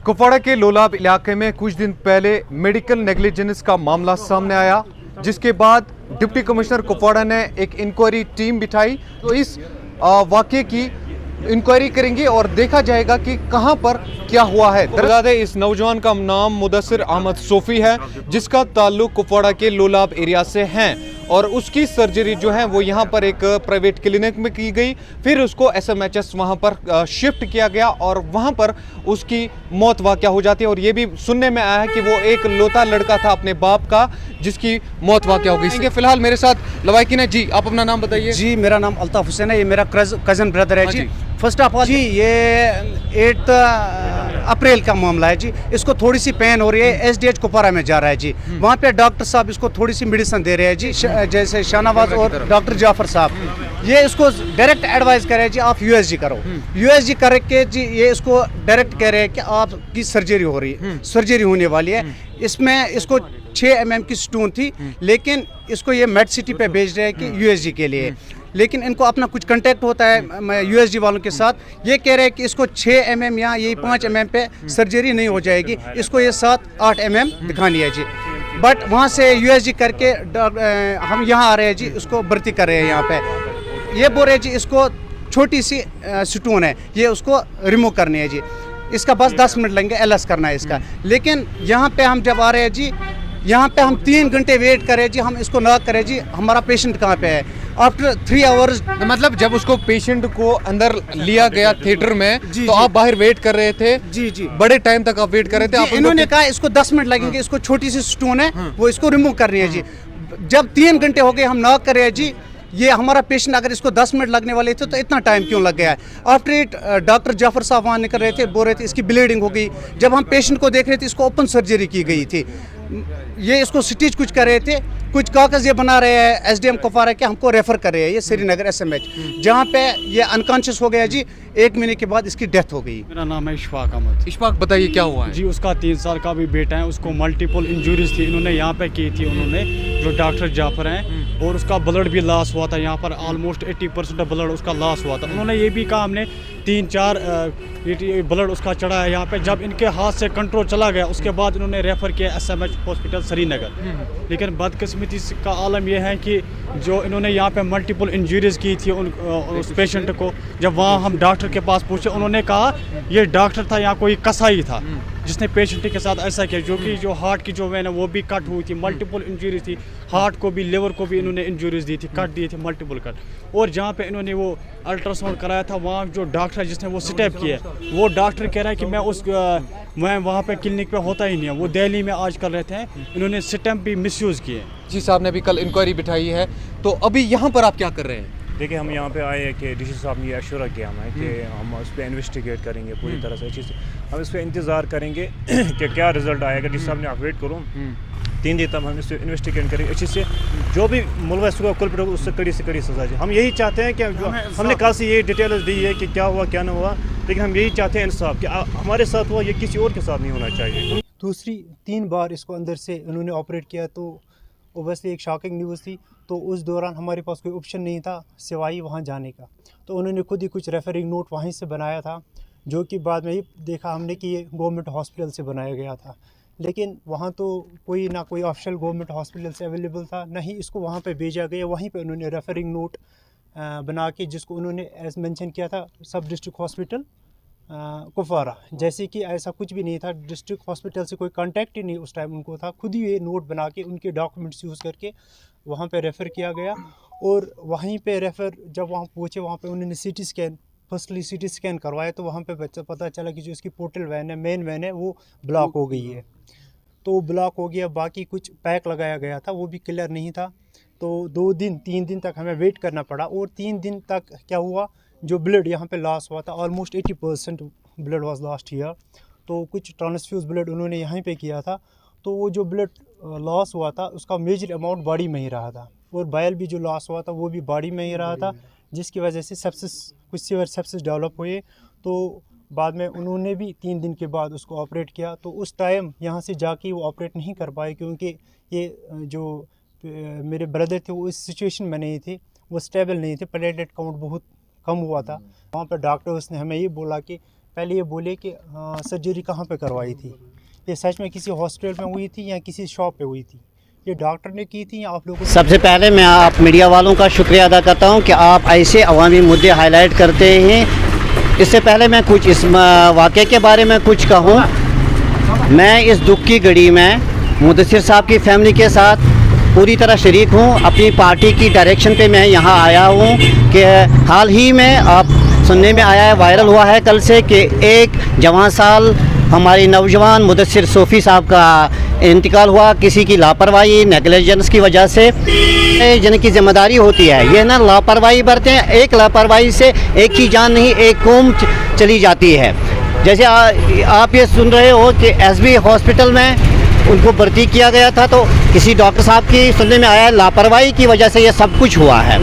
कुपवाड़ा के लोलाब इलाके में कुछ दिन पहले मेडिकल नेग्लिजेंस का मामला सामने आया, जिसके बाद डिप्टी कमिश्नर कुपवाड़ा ने एक इंक्वायरी टीम बिठाई। तो इस वाकये की इंक्वायरी करेंगे और देखा जाएगा कि कहां पर क्या हुआ है। दरअसल इस नौजवान का नाम मुदस्सिर अहमद सोफी है, जिसका ताल्लुक कुपवाड़ा के लोलाब एरिया से है और उसकी सर्जरी जो है वो यहाँ पर एक प्राइवेट क्लिनिक में की गई। फिर उसको एसएमएचएस वहाँ पर शिफ्ट किया गया और वहाँ पर उसकी मौत वाक़या हो जाती है। और ये भी सुनने में आया है कि वो एक लौता लड़का था अपने बाप का, जिसकी मौत वाक़या हो गई। फिलहाल मेरे साथ लवाकिन है जी, आप अपना नाम बताइए। जी, मेरा नाम अल्ताफ हुसैन है, ये मेरा कज़न ब्रदर है जी। फर्स्ट ऑफ ऑल जी, ये 8 अप्रैल का मामला है जी। इसको थोड़ी सी पेन हो रही है, एसडीएच कुपवाड़ा में जा रहा है जी। वहाँ पे डॉक्टर साहब इसको थोड़ी सी मेडिसिन दे रहे हैं जी, जैसे शाहनवाज और डॉक्टर जाफर साहब। ये इसको डायरेक्ट एडवाइस कर रहे हैं जी, आप यूएसजी करो। यूएसजी करके जी ये इसको डायरेक्ट कह रहे हैं कि आपकी सर्जरी हो रही है, सर्जरी होने वाली है। इसमें इसको 6 mm की स्टोन थी, लेकिन इसको ये मेड सिटी पे भेज रहे हैं कि यूएसजी के लिए। लेकिन इनको अपना कुछ कांटेक्ट होता है यूएसजी वालों के साथ। ये कह रहे हैं कि इसको 6 mm या यही 5 mm पे सर्जरी नहीं हो जाएगी, इसको ये 7-8 mm दिखानी है जी। बट वहाँ से यूएसजी करके हम यहाँ आ रहे हैं जी, उसको भर्ती कर रहे हैं यहाँ पे। ये बोल रहे हैं जी इसको छोटी सी स्टोन है, ये उसको रिमूव करनी है जी। इसका बस 10 मिनट लगेंगे, एलएस करना है इसका। लेकिन यहाँ पे हम जब आ रहे हैं जी, यहाँ पे हम 3 घंटे वेट करें जी, हम इसको ना करें जी, हमारा पेशेंट कहाँ पे है। आफ्टर 3 आवर्स, मतलब जब उसको पेशेंट को अंदर लिया गया थिएटर में, तो आप बाहर वेट कर रहे थे? जी जी, बड़े टाइम तक आप वेट कर रहे थे। इन्होंने कहा इसको 10 मिनट लगेंगे, इसको छोटी सी स्टोन है वो इसको रिमूव करनी है जी। जब 3 घंटे हो गए हम ना कर रहे हैं जी, ये हमारा पेशेंट अगर इसको 10 मिनट लगने वाले थे तो इतना टाइम क्यों लग गया है। आफ्टर इट डॉक्टर जाफर साहब वहाँ निकल रहे थे, बोल रहे थे इसकी ब्लीडिंग हो गई। जब हम पेशेंट को देख रहे थे, इसको ओपन सर्जरी की गई थी। ये इसको स्टिच कुछ कर रहे थे, कुछ कागज ये बना रहे हैं एसडीएम कुपवाड़ा के, हमको रेफर कर रहे हैं ये श्रीनगर एसएमएच, जहाँ पे ये अनकॉन्शियस हो गया जी। 1 महीने के बाद इसकी डेथ हो गई। मेरा नाम है इशफाक अहमद। इशफाक, बताइए क्या हुआ है जी। उसका 3 साल का भी बेटा है, उसको मल्टीपल इंजरीज थी, इन्होंने यहाँ पे की थी उन्होंने, जो डॉक्टर जाफर हैं। और उसका ब्लड भी लॉस हुआ था यहाँ पर, ऑलमोस्ट 80% ब्लड उसका लॉस हुआ था। उन्होंने ये भी कहा हमने 3-4 ब्लड उसका चढ़ा है यहाँ पे। जब इनके हाथ से कंट्रोल चला गया, उसके बाद इन्होंने रेफ़र किया एसएमएच हॉस्पिटल श्रीनगर। लेकिन बदकिस्मती का आलम यह है कि जो इन्होंने यहाँ पे मल्टीपल इंजरीज की थी उस पेशेंट को, जब वहाँ हम डॉक्टर के पास पूछे, उन्होंने कहा ये डॉक्टर था यहाँ कोई कसाई था जिसने पेशेंट के साथ ऐसा किया। जो कि जो हार्ट की जो वेन है वो भी कट हुई थी, मल्टीपल इंजरीज थी, हार्ट को भी लिवर को भी इन्होंने इंजरीज दी थी, कट दिए थे, मल्टीपल कट। और जहाँ पे इन्होंने वो अल्ट्रासाउंड कराया था, वहाँ जो डॉक्टर है जिसने वो स्टेप किया, वो डॉक्टर कह रहा है कि मैं वहाँ पे क्लिनिक पे होता ही नहीं है, वो दिल्ली में आजकल रहते हैं। इन्होंने स्टैम्प भी मिसयूज़ किए। जी, साहब ने भी कल इंक्वायरी बिठाई है, तो अभी यहाँ पर आप क्या कर रहे हैं? देखिए, हम यहाँ पे आए हैं कि डीसी साहब ने ये अश्योर किया हमें कि हम उस पर इन्वेस्टिगेट करेंगे पूरी तरह से, अच्छी से हम इस पर इंतज़ार करेंगे कि क्या रिजल्ट आएगा। डीसी साहब ने आप वेट करो, 3 दिन तक हम इस पर इन्वेस्टिगेट करेंगे अच्छे से। जो भी मुलविस हुआ कुलप्रिट होगा उससे कड़ी से कड़ी सज़ा जी। हम यही चाहते हैं कि हमने कल से ये डिटेल्स दी है कि क्या हुआ क्या नहीं हुआ, लेकिन हम यही चाहते हैं इंसाफ कि हमारे साथ हुआ, ये किसी और के साथ नहीं होना चाहिए। दूसरी 3 बार इसको अंदर से उन्होंने ऑपरेट किया, तो ओबियसली एक शॉकिंग न्यूज़ थी। तो उस दौरान हमारे पास कोई ऑप्शन नहीं था सिवाय वहाँ जाने का। तो उन्होंने खुद ही कुछ रेफरिंग नोट वहीं से बनाया था, जो कि बाद में ही देखा हमने कि ये गवर्नमेंट हॉस्पिटल से बनाया गया था। लेकिन वहाँ तो कोई ना कोई ऑफिशियल गवर्नमेंट हॉस्पिटल से अवेलेबल था, ना ही इसको वहाँ पे भेजा गया। वहीं पे उन्होंने रेफरिंग नोट बना के, जिसको उन्होंने एज मेंशन किया था सब डिस्ट्रिक्ट हॉस्पिटल कुपवाड़ा, जैसे कि ऐसा कुछ भी नहीं था। डिस्ट्रिक्ट हॉस्पिटल से कोई कांटेक्ट ही नहीं उस टाइम उनको था। खुद ही ये नोट बना के उनके डॉक्यूमेंट्स यूज़ करके वहाँ पे रेफ़र किया गया। और वहीं पे रेफ़र जब वहाँ पहुँचे, वहाँ पे उन्होंने CT scan, firstly CT scan करवाया, तो वहाँ पे पता चला कि जो इसकी पोर्टल वैन है, मेन वैन है, वो ब्लॉक हो गई है। तो वो ब्लॉक हो गया, बाकी कुछ पैक लगाया गया था वो भी क्लियर नहीं था। तो 2-3 दिन तक हमें वेट करना पड़ा। और 3 दिन तक क्या हुआ, जो ब्लड यहाँ पे लॉस हुआ था, almost 80% blood was lost here. तो कुछ ट्रांसफ्यूज ब्लड उन्होंने यहाँ पे किया था। तो वो जो ब्लड लॉस हुआ था उसका मेजर अमाउंट बॉडी में ही रहा था, और बायल भी जो लॉस हुआ था वो भी बॉडी में ही रहा था, जिसकी वजह से सेप्सिस, कुछ सीवियर सेप्सिस डेवलप हुए। तो बाद में उन्होंने भी 3 दिन के बाद उसको ऑपरेट किया। तो उस टाइम यहाँ से जाके वो ऑपरेट नहीं कर पाए, क्योंकि ये जो मेरे ब्रदर थे वो इस सिचुएशन में नहीं थे, वो स्टेबल नहीं थे, प्लेटलेट काउंट बहुत कम हुआ था। वहाँ पर डॉक्टर्स ने हमें ये बोला कि पहले ये बोले कि सर्जरी कहाँ पे करवाई थी, ये सच में किसी हॉस्पिटल में हुई थी या किसी शॉप पे हुई थी, ये डॉक्टर ने की थी या आप लोगों ने? सबसे पहले मैं आप मीडिया वालों का शुक्रिया अदा करता हूं कि आप ऐसे अवामी मुद्दे हाईलाइट करते हैं। इससे पहले मैं कुछ इस वाक़े के बारे में कुछ कहूं। मैं इस दुख की घड़ी में मुदस्सिर साहब की फैमिली के साथ पूरी तरह शरीक हूं। अपनी पार्टी की डायरेक्शन पे मैं यहां आया हूं कि हाल ही में आप सुनने में आया है, वायरल हुआ है कल से कि एक जवान साल हमारी नौजवान मुदस्सिर सोफ़ी साहब का इंतकाल हुआ किसी की लापरवाही नेगलिजेंस की वजह से। जिनकी जिम्मेदारी होती है ये ना लापरवाही बरतें, एक लापरवाही से एक की जान नहीं एक कौम चली जाती है। जैसे आप ये सुन रहे हो कि एसबी हॉस्पिटल में उनको भर्ती किया गया था तो किसी डॉक्टर साहब की सुनने में आया है लापरवाही की वजह से ये सब कुछ हुआ है।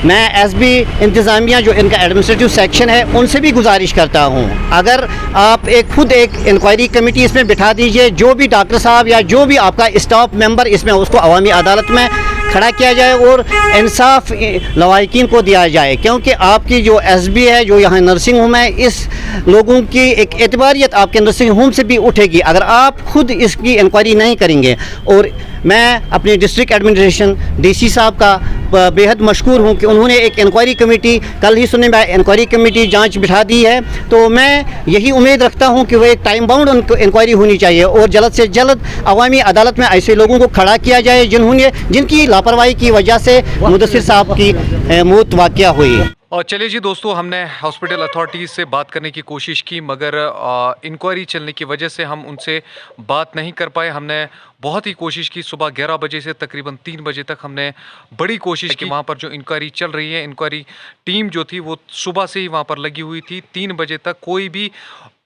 मैं एसबी इंतज़ामिया जो इनका एडमिनिस्ट्रेटिव सेक्शन है उनसे भी गुजारिश करता हूं, अगर आप खुद एक इंक्वायरी कमेटी इसमें बिठा दीजिए, जो भी डॉक्टर साहब या जो भी आपका स्टाफ मेंबर इसमें उसको अवामी अदालत में खड़ा किया जाए और इंसाफ लवाहिकीन को दिया जाए, क्योंकि आपकी जो एसबी है जो यहाँ नर्सिंग होम है इस लोगों की एक एतबारियत आपके नर्सिंग होम से भी उठेगी अगर आप खुद इसकी इंक्वायरी नहीं करेंगे। और मैं अपने डिस्ट्रिक्ट एडमिनिस्ट्रेशन डीसी साहब का बेहद मशकूर हूँ कि उन्होंने एक इंक्वायरी कमेटी कल ही सुनने में इंक्वायरी कमेटी जांच बिठा दी है। तो मैं यही उम्मीद रखता हूँ कि वो एक टाइम बाउंड इंक्वायरी होनी चाहिए और जल्द से जल्द अवामी अदालत में ऐसे लोगों को खड़ा किया जाए जिनकी लापरवाही की वजह से मुदस्सिर साहब की मौत वाक़या हुई। और चलिए जी दोस्तों, हमने हॉस्पिटल अथॉरिटीज़ से बात करने की कोशिश की मगर इंक्वायरी चलने की वजह से हम उनसे बात नहीं कर पाए। हमने बहुत ही कोशिश की, सुबह 11 बजे से तकरीबन 3 बजे तक हमने बड़ी कोशिश की। वहाँ पर जो इंक्वायरी चल रही है, इंक्वायरी टीम जो थी वो सुबह से ही वहाँ पर लगी हुई थी। 3 बजे तक कोई भी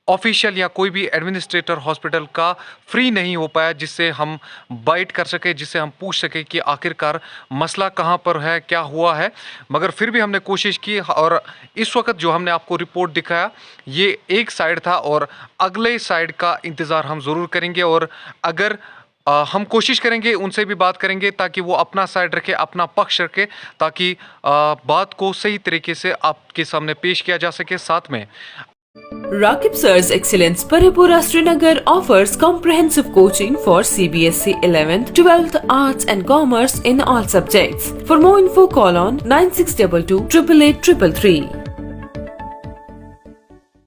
ऑफिशियल या कोई भी एडमिनिस्ट्रेटर हॉस्पिटल का फ्री नहीं हो पाया जिससे हम बाइट कर सके, जिससे हम पूछ सके कि आखिरकार मसला कहाँ पर है, क्या हुआ है। मगर फिर भी हमने कोशिश की और इस वक्त जो हमने आपको रिपोर्ट दिखाया ये एक साइड था और अगले साइड का इंतज़ार हम ज़रूर करेंगे और अगर हम कोशिश करेंगे उनसे भी बात करेंगे ताकि वो अपना साइड रखे, अपना पक्ष रखे, ताकि बात को सही तरीके से आपके सामने पेश किया जा सके। साथ में Rakib Sir's Excellence Paripura Srinagar offers comprehensive coaching for CBSE 11th, 12th Arts and Commerce in all subjects. For more info call on 9622 888 333.